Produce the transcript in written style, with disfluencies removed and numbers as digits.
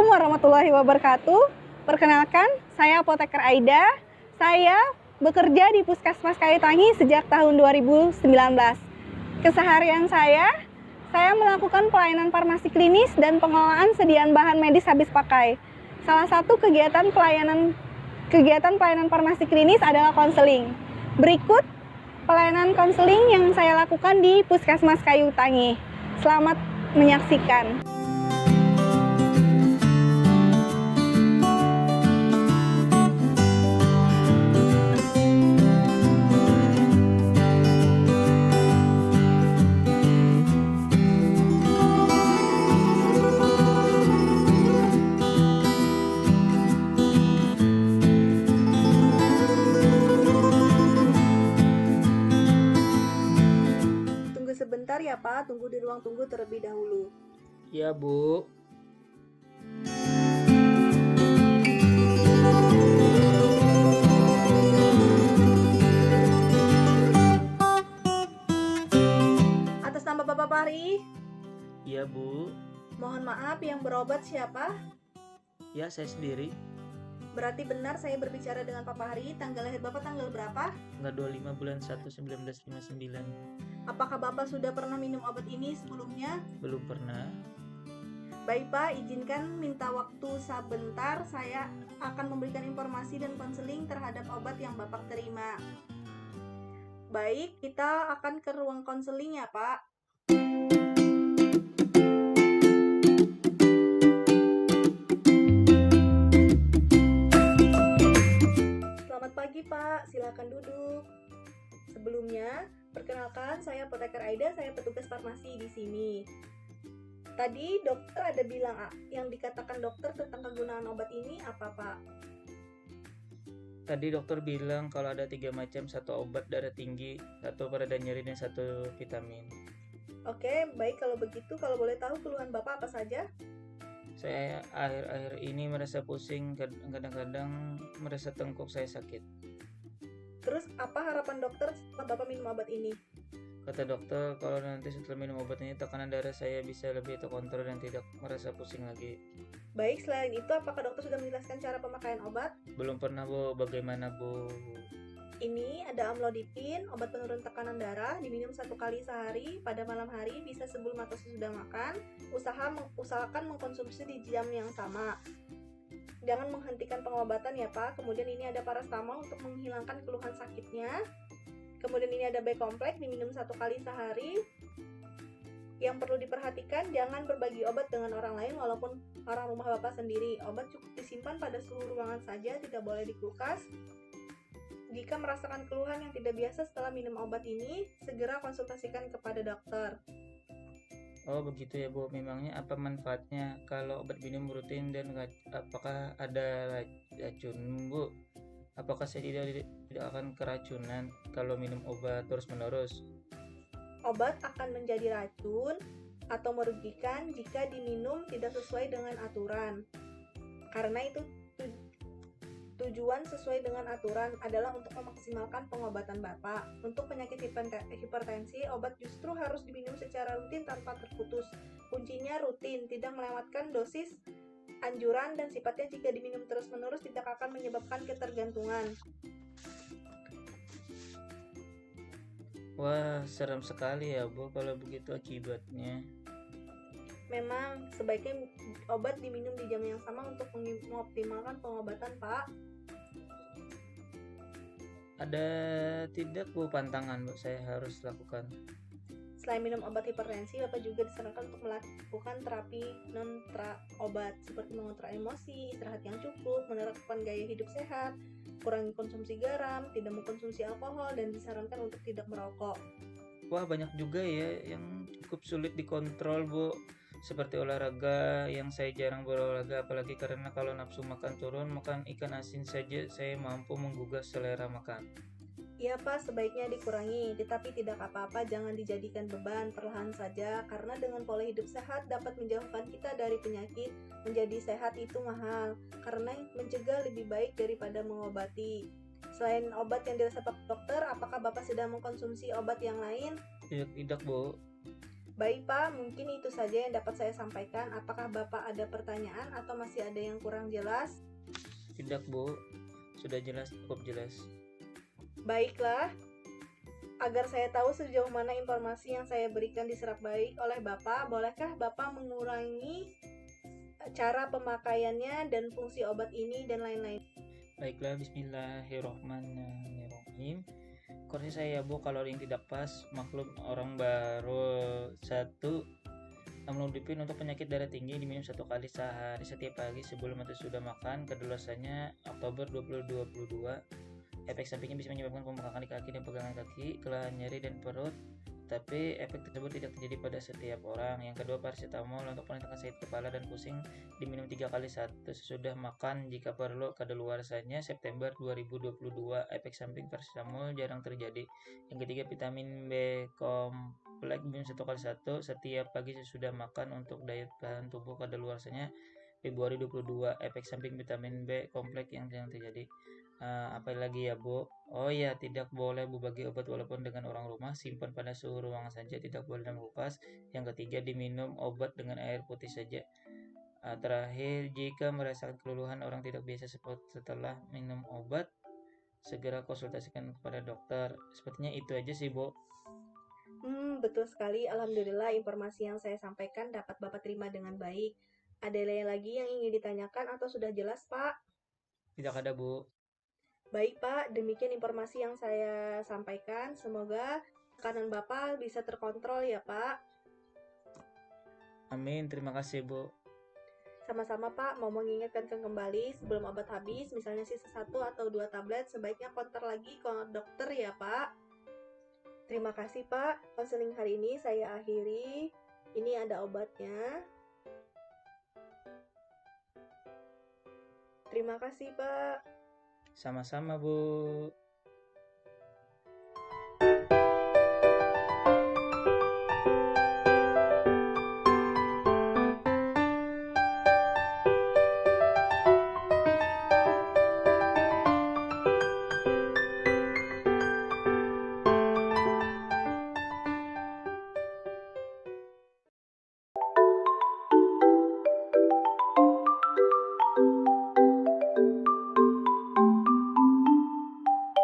Assalamualaikum warahmatullahi wabarakatuh. Perkenalkan, saya Apoteker Aida. Saya bekerja di Puskesmas Kayutangi sejak tahun 2019. Keseharian saya melakukan pelayanan farmasi klinis dan pengelolaan sediaan bahan medis habis pakai. Salah satu kegiatan pelayanan farmasi klinis adalah konseling. Berikut pelayanan konseling yang saya lakukan di Puskesmas Kayutangi. Selamat menyaksikan. Sebentar ya Pak, tunggu di ruang tunggu terlebih dahulu. Ya Bu. Atas nama Bapak Fahri? Ya Bu. Mohon maaf, yang berobat siapa? Ya, saya sendiri. Berarti benar saya berbicara dengan Pak Fahri. Tanggal lahir Bapak tanggal berapa? Tanggal 25 bulan 1 1959. Apakah Bapak sudah pernah minum obat ini sebelumnya? Belum pernah. Baik Pak, izinkan minta waktu sebentar. Saya akan memberikan informasi dan konseling terhadap obat yang Bapak terima. Baik, kita akan ke ruang konseling ya Pak. Selamat pagi Pak, silakan duduk. Sebelumnya, perkenalkan saya Apoteker Aida, saya petugas farmasi di sini. Tadi dokter ada bilang yang dikatakan dokter tentang kegunaan obat ini apa Pak? Tadi dokter bilang kalau ada 3 macam, 1 obat darah tinggi, 1 pereda nyeri, dan 1 vitamin. Oke, baik kalau begitu. Kalau boleh tahu keluhan Bapak apa saja? Saya akhir-akhir ini merasa pusing, kadang-kadang merasa tengkuk saya sakit. Terus apa harapan dokter setelah Bapak minum obat ini? Kata dokter kalau nanti setelah minum obat ini tekanan darah saya bisa lebih terkontrol dan tidak merasa pusing lagi. Baik, selain itu apakah dokter sudah menjelaskan cara pemakaian obat? Belum pernah Bu, bagaimana Bu? Ini ada amlodipin, obat penurun tekanan darah, diminum 1 kali sehari pada malam hari, bisa sebelum atau sesudah makan. Usahakan mengkonsumsi di jam yang sama. Jangan menghentikan pengobatan ya Pak. Kemudian ini ada paracetamol untuk menghilangkan keluhan sakitnya. Kemudian ini ada B-kompleks, diminum 1 kali sehari. Yang perlu diperhatikan, jangan berbagi obat dengan orang lain walaupun orang rumah Bapak sendiri. Obat cukup disimpan pada suhu ruangan saja, tidak boleh di kulkas. Jika merasakan keluhan yang tidak biasa setelah minum obat ini, segera konsultasikan kepada dokter. Oh begitu ya Bu, memangnya apa manfaatnya kalau obat minum rutin dan apakah ada racun Bu? Apakah saya tidak akan keracunan kalau minum obat terus-menerus? Obat akan menjadi racun atau merugikan jika diminum tidak sesuai dengan aturan. Karena itu tujuan sesuai dengan aturan adalah untuk memaksimalkan pengobatan Bapak. Untuk penyakit hipertensi, obat justru harus diminum secara rutin tanpa terputus. Kuncinya rutin, tidak melewatkan dosis anjuran, dan sifatnya jika diminum terus-menerus tidak akan menyebabkan ketergantungan. Wah, serem sekali ya Bu kalau begitu akibatnya. Memang sebaiknya obat diminum di jam yang sama untuk mengoptimalkan pengobatan Pak. Ada tidak Bu pantangan Bu saya harus lakukan? Selain minum obat hipertensi, Bapak juga disarankan untuk melakukan terapi non-obat seperti mengontrol emosi, istirahat yang cukup, menerapkan gaya hidup sehat, kurangi konsumsi garam, tidak mengkonsumsi alkohol, dan disarankan untuk tidak merokok. Wah, banyak juga ya yang cukup sulit dikontrol Bu. Seperti olahraga, yang saya jarang berolahraga, apalagi karena kalau nafsu makan turun, makan ikan asin saja saya mampu menggugah selera makan. Iya Pak, sebaiknya dikurangi, tetapi tidak apa-apa, jangan dijadikan beban, perlahan saja, karena dengan pola hidup sehat dapat menjauhkan kita dari penyakit. Menjadi sehat itu mahal, karena mencegah lebih baik daripada mengobati. Selain obat yang diresep dokter, apakah Bapak sedang mengkonsumsi obat yang lain? Tidak Bu. Baik Pak, mungkin itu saja yang dapat saya sampaikan. Apakah Bapak ada pertanyaan atau masih ada yang kurang jelas? Tidak Bu, sudah jelas, cukup jelas. Baiklah, agar saya tahu sejauh mana informasi yang saya berikan diserap baik oleh Bapak, bolehkah Bapak mengurangi cara pemakaiannya dan fungsi obat ini dan lain-lain? Baiklah, bismillahirrohmanirrohim. Koreksi saya Bu, kalau yang tidak pas, maklum orang baru. Satu, amlodipin untuk penyakit darah tinggi diminum 1 kali sehari setiap pagi sebelum atau sudah makan. Kedalasannya Oktober 2022. Efek sampingnya bisa menyebabkan pembengkakan di kaki dan pegangan kaki, kelelahan nyeri dan perut. Tapi efek tersebut tidak terjadi pada setiap orang. Yang kedua, paracetamol untuk menenangkan sakit kepala dan pusing diminum 3 kali satu sesudah makan jika perlu. Kadaluarsanya September 2022. Efek samping paracetamol jarang terjadi. Yang ketiga, vitamin B kompleks diminum 1 kali satu setiap pagi sesudah makan untuk daya tahan tubuh. Kadaluarsanya Februari 22. Efek samping vitamin B kompleks yang jarang terjadi. Apa lagi ya Bu? Oh ya, tidak boleh berbagi obat walaupun dengan orang rumah. Simpan pada suhu ruangan saja, tidak boleh dalam kulkas. Yang ketiga, diminum obat dengan air putih saja. Terakhir, jika merasakan keluluhan orang tidak biasa setelah minum obat, segera konsultasikan kepada dokter. Sepertinya itu aja sih Bu. Betul sekali. Alhamdulillah informasi yang saya sampaikan dapat Bapak terima dengan baik. Ada lagi yang ingin ditanyakan atau sudah jelas Pak? Tidak ada Bu. Baik Pak, demikian informasi yang saya sampaikan. Semoga tekanan Bapak bisa terkontrol ya Pak. Amin, terima kasih Bu. Sama-sama Pak, mau mengingatkan kembali sebelum obat habis, misalnya sisa 1 atau 2 tablet, sebaiknya konter lagi ke dokter ya Pak. Terima kasih Pak, konseling hari ini saya akhiri. Ini ada obatnya. Terima kasih Pak. Sama-sama Bu.